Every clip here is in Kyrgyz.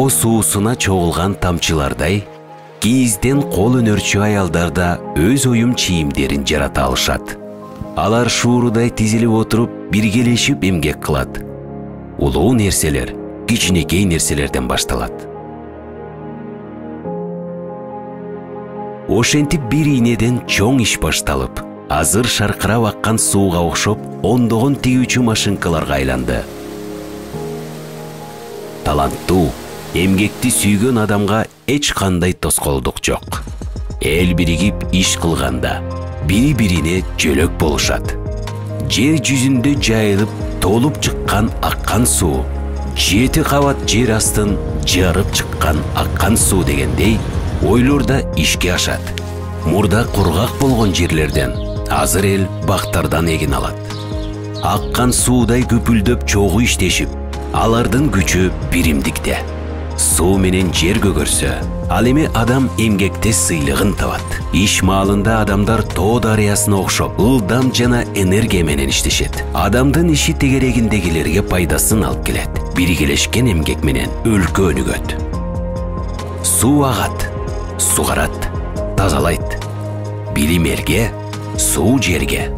тоо суусуна чогулган тамчылардай, кийизден кол өнөрчү аялдар да өз уюм чийимдерин жарата алышат. Алар шуурудай тизилип отуруп, биргелешип эмгек кылат. Улуу нерселер кичинекей нерселерден башталат. Ошентип бир ийнеден чоң иш башталып, азыр шаркырап аккан сууга окшоп, ондогон тигүүчү машинкаларга айланды. Таланттуу, эмгекти сүйгөн адамга эч кандай тоскоолдук жок. Эл биригип иш кылганда бири-бирине жөлөк болушат. Жер жүзүндө жайылып, толуп чыккан аккан суу, 7 кабат жер астын жарып чыккан аккан суу дегендей, ойлор да ишке ашат. Мурда кургак болгон жерлерден азыр эл бактардан эгин алат. Аккан суудай көпүлдөп чогуу иштешип, алардын күчү биримдикте. Суу менен жер көгөрсө, ал эми адам эмгекте сыйлыгын табат. Иш маалында адамдар тоо дарыясына окшоп, ылдам жана энергия менен иштешет. Адамдын иши тегерегиндегилерге пайдасын алып келет. Биргелешкен эмгек менен өлкө өнүгөт. Суу агат, сугарат, тазалайт. Билим элге, суу жерге.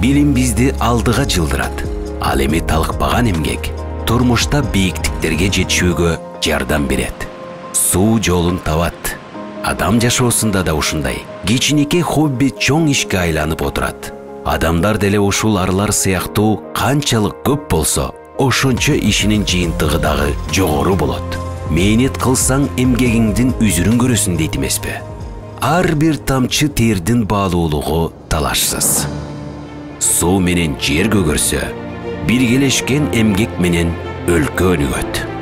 Билим бизди алдыга жылдырат. Ал эми талыкпаган эмгек турмушта бийиктиктерге жетүүгө жардам берет. Суу жолун табат. Адам жашоосунда да ушундай. Кичинекей хобби чоң ишке айланып отурат. Адамдар деле ушул арлар сыяктуу канчалык көп болсо, ошончо ишинин жыйынтыгы дагы жогору болот. Мээнет кылсаң эмгегиңдин үзүрүн көрөсүң дейт эмеспи? Ар бир тамчы тердин баалуулугу талашсыз. Суу менен жер көгөрсө, биргелешкен эмгек менен өлкө өнүгөт.